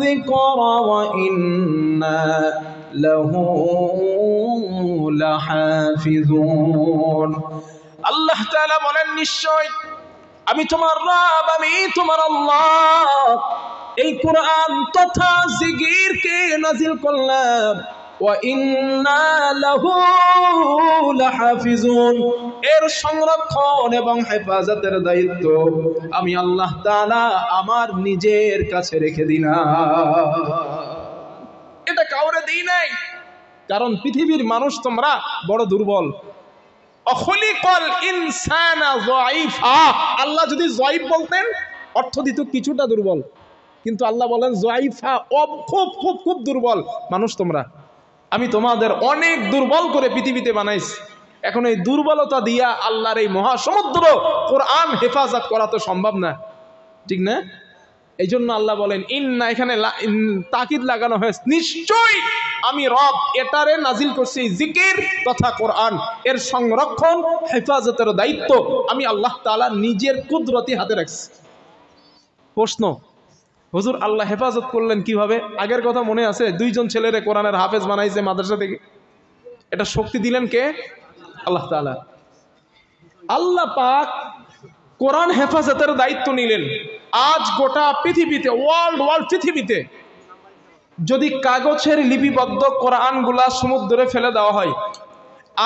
الذكر وإنا له لحافظون আল্লাহ তাআলা বলেন নিশ্চয় আমি তোমার রব, আমি তোমার আল্লাহ এই কোরআন তথা জিকিরকে নাযিল করলাম। ওয়া ইন্না লাহু লাহাফিজুন, এর সংরক্ষণ এবং হেফাজতের দায়িত্ব আমি আল্লাহ তাআলা আমার নিজের কাছে রেখে দিলাম। এটা কাউরে দেই নাই, কারণ পৃথিবীর মানুষ তোমরা বড় দুর্বল। অখলিকাল ইনসানা যায়িফা, আল্লাহ যদি যায়িফ বলতেন অর্থ দিত কিছুটা দুর্বল, কিন্তু আল্লাহ বলেন যায়িফা, খুব খুব খুব দুর্বল মানুষ তোমরা। আমি তোমাদের অনেক দুর্বল করে পৃথিবীতে বানাইছি। এখন এই দুর্বলতা দিয়া আল্লাহর এই মহাসমুদ্র কোরআন হেফাজত করা তো সম্ভব না, ঠিক না? এই জন্য আল্লাহ বলেন ইন্না, এখানে তাকিদ লাগানো হয়েছে, নিশ্চয়ই আমি রব এটারে নাজিল করছি জিকির তথা কোরআন, এর সংরক্ষণ হেফাজতের দায়িত্ব আমি আল্লাহ তাআলা নিজের কুদরতি হাতে রাখছি। প্রশ্ন, হুজুর আল্লাহ হেফাজত করলেন কিভাবে? আগের কথা মনে আছে, দুইজন ছেলেরে কোরআনের হাফেজ বানাইছে মাদ্রাসা থেকে। এটা শক্তি দিলেন কে? আল্লাহ তাআলা। আল্লাহ পাক কোরআন হেফাজতের দায়িত্ব নিলেন। আজ গোটা পৃথিবীতে, ওয়ার্ল্ড পৃথিবীতে যদি কাগজের লিপিবদ্ধ কোরআনগুলা সমুদ্রে ফেলে দেওয়া হয়,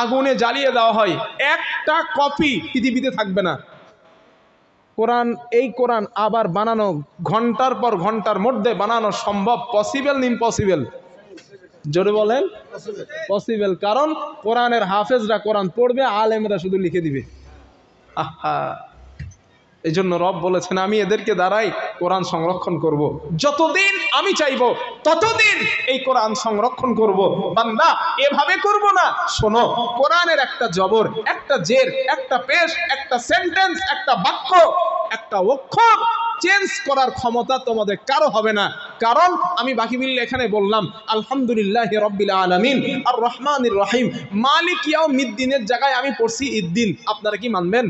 আগুনে জ্বালিয়ে দেওয়া হয়, একটা কপি পৃথিবীতে থাকবে না। কোরআন, এই কোরআন আবার বানানো ঘন্টার পর ঘন্টার মধ্যে বানানো সম্ভব? পসিবল না ইম্পসিবল? জোরে বলেন পসিবল। কারণ কোরআনের হাফেজরা কোরআন পড়বে, আলেমরা শুধু লিখে দিবে। আহা, এই জন্য রব বলেছেন আমি এদেরকে দ্বারাই কোরআন সংরক্ষণ করব। যতদিন আমি চাইব ততদিন এই কোরআন সংরক্ষণ করব। বান্দা এভাবে করব না। শোনো, কোরআনের একটা জবর, একটা জের, একটা পেশ, একটা সেন্টেন্স, একটা বাক্য, একটা অক্ষর চেঞ্জ করার ক্ষমতা তোমাদের কারো হবে না। কারণ আমি বাকি মিললে এখানে বললাম আলহামদুলিল্লাহি রাব্বিল আলামিন আর রহমানির রহিম মালিক ইয়াউমিদ্দিনের জায়গায় আমি পড়ছি ইদ্দিন। আপনারা কি মানবেন?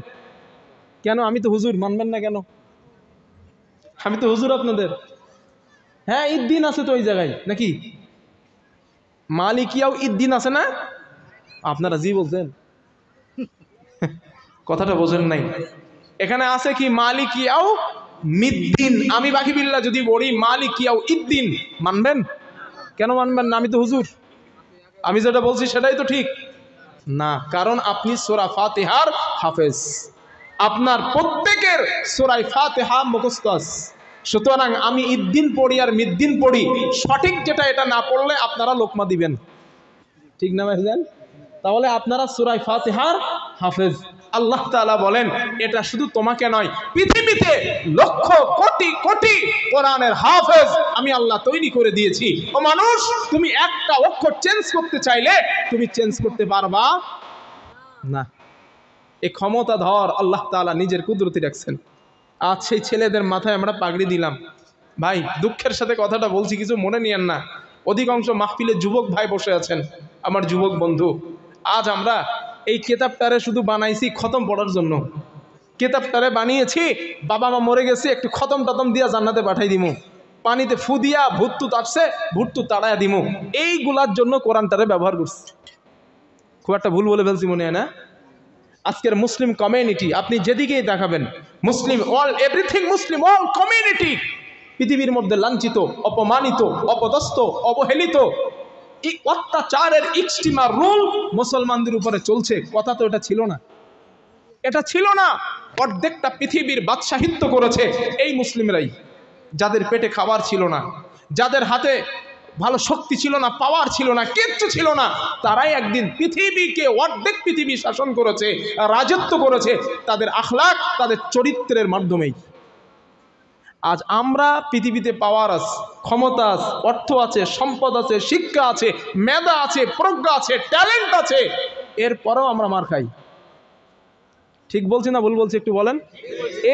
কেন? আমি তো হুজুর, মানবেন না কেন? আমি তো হুজুর আপনাদের। হ্যাঁ, ঈদ-দিন আছে তো ওই জায়গায়, নাকি মালিকিয়াও ঈদ-দিন আছে না? আপনারা জি বলছেন, কথাটা বোঝেন নাই। এখানে আছে কি মালিকিয়াও মিদ্দিন। আমি বাকি বিল্লাহ যদি বলি মালিকিয়াও ঈদ-দিন, মানবেন? কেন মানবেন না? আমি তো হুজুর, আমি যেটা বলছি সেটাই তো ঠিক না। কারণ আপনি সূরা ফাতিহার হাফেজ, আপনার প্রত্যেকের সূরা ফাতিহা মুখস্থ আছে। সুতরাং আমি ঈদ-দিন পড়ি আর মিদ্দিন পড়ি, সঠিক যেটা এটা না পড়লে আপনারা লোকমা দিবেন, ঠিক না ভাইজান? তাহলে আপনারা সূরা ফাতিহার হাফেজ। আল্লাহ তাআলা বলেন এটা শুধু তোমাকে নয়, পৃথিবীতে লক্ষ কোটি কোটি কোরআনের হাফেজ আমি আল্লাহ তৈরি করে দিয়েছি। ও মানুষ, তুমি একটা অক্ষর চেঞ্জ করতে চাইলে তুমি চেঞ্জ করতে পারবা না। এই ক্ষমতা ধর আল্লাহ তাআলা নিজের কুদরতি রাখছেন। আজ সেই ছেলেদের মাথায় আমরা পাগড়ি দিলাম। ভাই, দুঃখের সাথে কথাটা বলছি, কিছু মনে নিয়েন না। অধিকাংশ মাহফিলে যুবক ভাই বসে আছেন, আমার যুবক বন্ধু। আজ আমরা এই কেতাবটারে শুধু বানাইছি খতম পড়ার জন্য। কেতাবটারে বানিয়েছি, বাবা মা মরে গেছে, একটু খতম টতম দিয়া জান্নাতে পাঠাই দিমু, পানিতে ফু দিয়া ভুট্টু তাটছে ভুট্টু তাড়াইয়া দিমু, এইগুলার জন্য কোরআনটারে ব্যবহার করছি। খুব একটা ভুল বলে ফেলছি মনে হয় না? আজকের মুসলিম কমিউনিটি আপনি যেদিকেই দেখাবেন, মুসলিম অল এভরিথিং মুসলিম অল কমিউনিটি পৃথিবীর মধ্যে লাঞ্ছিত, অপমানিত, অপদস্থ, অবহেলিত, এই অত্যাচারের এক্সট্রিমার রুল মুসলমানদের উপরে চলছে। কথা তো এটা ছিল না, এটা ছিল না। অর্ধেকটা পৃথিবীর বাদশাহিত্য করেছে এই মুসলিমরাই, যাদের পেটে খাবার ছিল না, যাদের হাতে ভালো শক্তি ছিল না, পাওয়ার ছিল না, কিচ্ছু ছিল না, তারাই একদিন পৃথিবীকে, অর্ধেক পৃথিবী শাসন করেছে, রাজত্ব করেছে তাদের আখলাক, তাদের চরিত্রের মাধ্যমেই। আজ আমরা পৃথিবীতে পাওয়ার আছে, ক্ষমতা আছে, অর্থ আছে, সম্পদ আছে, শিক্ষা আছে, মেধা আছে, প্রজ্ঞা আছে, ট্যালেন্ট আছে, এরপরেও আমরা মার খাই। ঠিক বলছি না ভুল বলছি একটু বলেন?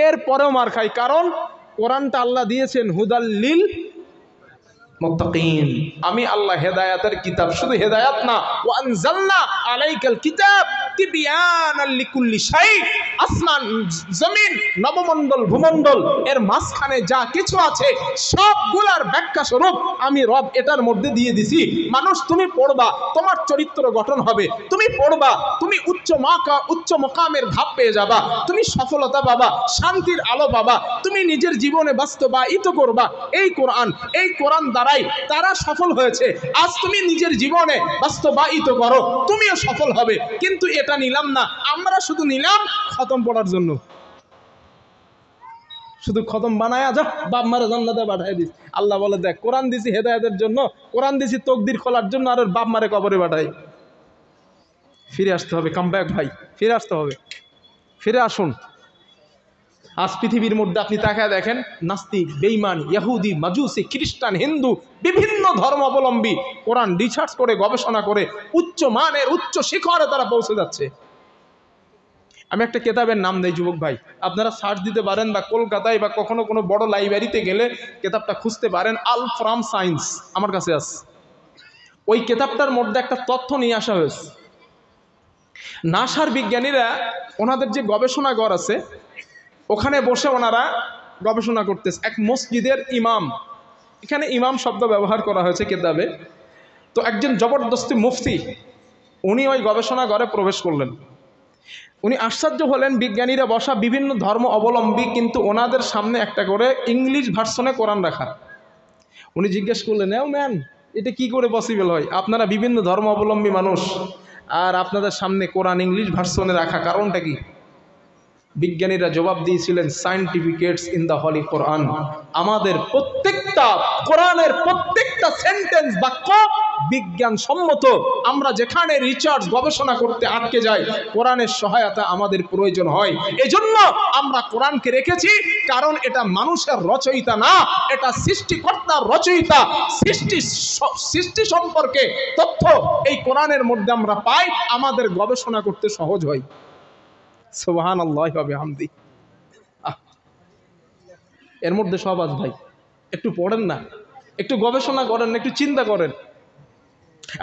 এরপরেও মার খাই। কারণ কোরআনটা আল্লাহ দিয়েছেন হুদাল্লিল মুত্তাকিন। আমি আল্লাহ হেদায়াতের কিতাব, শুধু হেদায়াত না, ওয়া আনজালনা আলাইকাল কিতাব তিবিয়ানাল লিকুল্লি শাই, আসমান জমিন নবমণ্ডল ভূমণ্ডল এর মাঝখানে যা কিছু আছে সবগুলার ব্যাখ্যা স্বরূপ আমি রব এটার মধ্যে দিয়ে দিছি। মানুষ তুমি পড়বা, তোমার চরিত্র গঠন হবে, তুমি পড়বা, তুমি উচ্চ মকামের ধাপ পেয়ে যাবা, তুমি সফলতা পাবা, শান্তির আলো পাবা, তুমি নিজের জীবনে বাস্তবায়িত করবা এই কোরআন দ্বারাই তারা সফল হয়েছে। আজ তুমি নিজের জীবনে বাস্তবায়িত করো, তুমিও সফল হবে। কিন্তু এটা নিলাম না, আমরা শুধু নিলাম খতম পড়ার জন্য, শুধু খতম বানায় যা বাপ মারা জান্নাতে পাঠায় দিস। আল্লাহ বলে দেখ, কোরআন দিছি হেদায়েতের জন্য, কোরআন দিছি তকদির খোলার জন্য, আর বাপ মারে কবরে পাঠাই। ফিরে আসতে হবে, কাম ব্যাক ভাই, ফিরে আসতে হবে, ফিরে আসুন। আজ পৃথিবীর মধ্যে আপনি তাকায় দেখেন, নাস্তিক, বেঈমান, ইহুদি, মাজুসি, খ্রিস্টান, হিন্দু, বিভিন্ন ধর্মাবলম্বী কোরআন রিসার্চ করে গবেষণা করে উচ্চ মানের উচ্চ শিখরে তারা পৌঁছে যাচ্ছে। আমি একটা কেতাবের নাম দেই যুবক ভাই, আপনারা সার্চ দিতে পারেন, বা কলকাতায় বা কখনো কোনো বড় লাইব্রেরিতে গেলে কেতাবটা খুঁজতে পারেন। আল ফ্রম সায়েন্স আমার কাছে আছে। ওই কেতাবটার মধ্যে একটা তথ্য নিয়ে আসা হয়েছে। নাসার বিজ্ঞানীরা ওনাদের যে গবেষণাগার আছে ওখানে বসে ওনারা গবেষণা করতেছে। এক মসজিদের ইমাম, এখানে ইমাম শব্দ ব্যবহার করা হয়েছে কেতাবে, তো একজন জবরদস্তি মুফতি উনি ওই গবেষণাগারে প্রবেশ করলেন। উনি আশ্চর্য হলেন, বিজ্ঞানীরা বসা, বিভিন্ন ধর্ম অবলম্বী, কিন্তু ওনাদের সামনে একটা করে ইংলিশ ভার্সনে কোরআন রাখা। উনি জিজ্ঞেস করলেন, এও ম্যান, এটা কি করে পসিবল হয়? আপনারা বিভিন্ন ধর্ম অবলম্বী মানুষ, আর আপনাদের সামনে কোরআন ইংলিশ ভার্সনে রাখা, কারণটা কি? বিজ্ঞানীরা জবাব দিয়েছিলেন, সায়েন্টিফিকেটস ইন দ্য হলি কোরআন। আমাদের প্রত্যেকটা কোরআনের প্রত্যেকটা সেন্টেন্স, বাক্য বিজ্ঞানসম্মত। আমরা যেখানে রিসার্চ গবেষণা করতে আটকে যাই, কোরআনের সহায়তা আমাদের প্রয়োজন হয়। এজন্য আমরা কোরআনকে রেখেছি, কারণ এটা মানুষের রচয়িতা না, এটা সৃষ্টিকর্তার রচয়িতা। সৃষ্টি সম্পর্কে তথ্য এই কোরআনের মধ্যে আমরা পাই, আমাদের গবেষণা করতে সহজ হয়। সুবহানাল্লাহি ওয়া বিহামদি। এর মধ্যে সব আছে ভাই, একটু পড়েন না, একটু গবেষণা করেন, একটু চিন্তা করেন।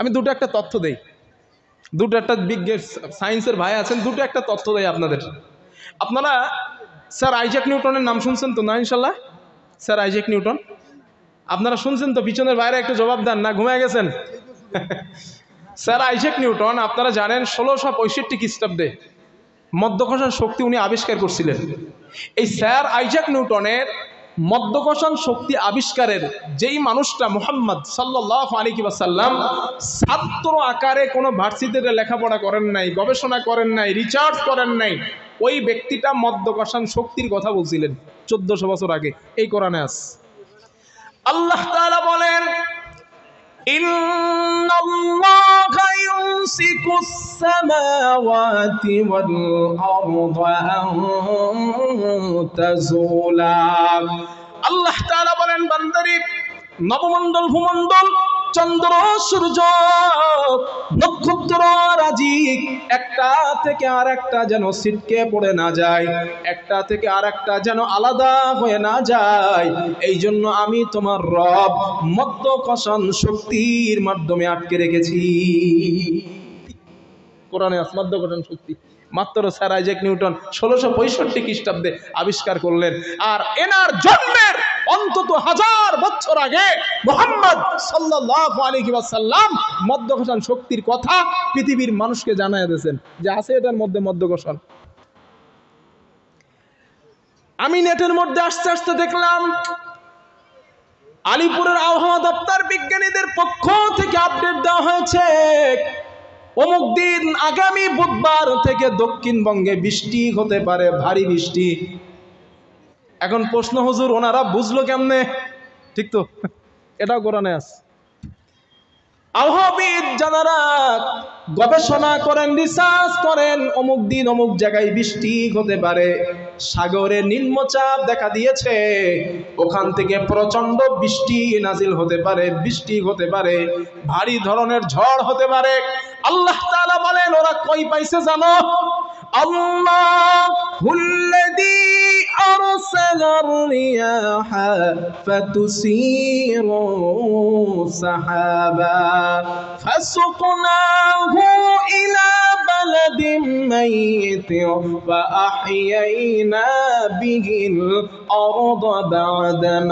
আমি দুটো একটা তথ্য দেই, দুটো একটা বিজ্ঞান সায়েন্সের ভাই আছেন, দুটো একটা তথ্য দেই আপনাদের। আপনারা স্যার আইজ্যাক নিউটনের নাম শুনছেন তো না? ইনশাল্লাহ স্যার আইজ্যাক নিউটন আপনারা শুনছেন তো? পিছনের বাইরে একটু জবাব দেন না, ঘুমিয়ে গেছেন? স্যার আইজ্যাক নিউটন আপনারা জানেন 1665 খ্রিস্টাব্দে মধ্যাকর্ষণ শক্তি উনি আবিষ্কার করছিলেন। এই স্যার আইজ্যাক নিউটনের মধ্যাকর্ষণ শক্তি আবিষ্কারের যেই মানুষটা মুহাম্মদ সাল্লাল্লাহু আলাইহি ওয়াসাল্লাম, ছাত্র আকারে কোনো ভার্সিটিতে লেখাপড়া করেন নাই, গবেষণা করেন নাই, রিসার্চ করেন নাই, ওই ব্যক্তিটা মধ্যাকর্ষণ শক্তির কথা বলছিলেন 1400 বছর আগে। এই কোরআনে আছে। আল্লাহ তাআলা বলেন, ইন্নাল্লাহা ইউমসিকুস সামাওয়াতি ওয়াল আরদা আন তাযুলা। আল্লাহ তাআলা বলেন, বান্দারে, নবমণ্ডল ভূমণ্ডল, চন্দ্র সূর্য নক্ষত্র রাজি একটা থেকে আর একটা যেন ছিটকে পড়ে না যায়, একটা থেকে আর একটা যেন আলাদা হয়ে না যায়, এই জন্য আমি তোমার রব মধ্যাকর্ষণ শক্তির মাধ্যমে আটকে রেখেছি। কোরআনে আছে মধ্যাকর্ষণ শক্তি। মাত্র স্যার আইজ্যাক নিউটন 1665 খ্রিস্টাব্দে আবিষ্কার করলেন। আর এনার জন্মের অন্তত 1000 বছর আগে মুহাম্মদ সাল্লাল্লাহু আলাইহি ওয়াসাল্লাম মধ্যাকর্ষণ শক্তির কথা পৃথিবীর মানুষকে জানায় দিয়েছেন যে আছে এটার মধ্যে মধ্যাকর্ষণ। আমি নেটের মধ্যে আস্তে আস্তে দেখলাম আলিপুরের আবহাওয়া দপ্তর বিজ্ঞানীদের পক্ষ থেকে আপডেট দেওয়া হয়েছে, অমুক দিন আগামী বুধবার থেকে দক্ষিণবঙ্গে বৃষ্টি হতে পারে, ভারী বৃষ্টি। এখন প্রশ্ন, হুজুর ওনারা বুঝলো কেমনে? ঠিক তো, এটাও কোরআনে আছে। আবহাওয়াবিদ যারা গবেষণা করেন, রিসার্চ করেন, অমুক দিন অমুক জায়গায় বৃষ্টি হতে পারে, সাগরে নিম্নচাপ দেখা দিয়েছে, ওখান থেকে প্রচন্ড বৃষ্টি নাজিল হতে পারে, বৃষ্টি হতে পারে, ভারী ধরনের ঝড় হতে পারে। আল্লাহ তাআলা বলেন, ওরা কই পাইছে জানো? الذي أرسل الرياح فتثير سحابا فسقناه إلى بلد ميت فأحيينا به الأرض بعد موتها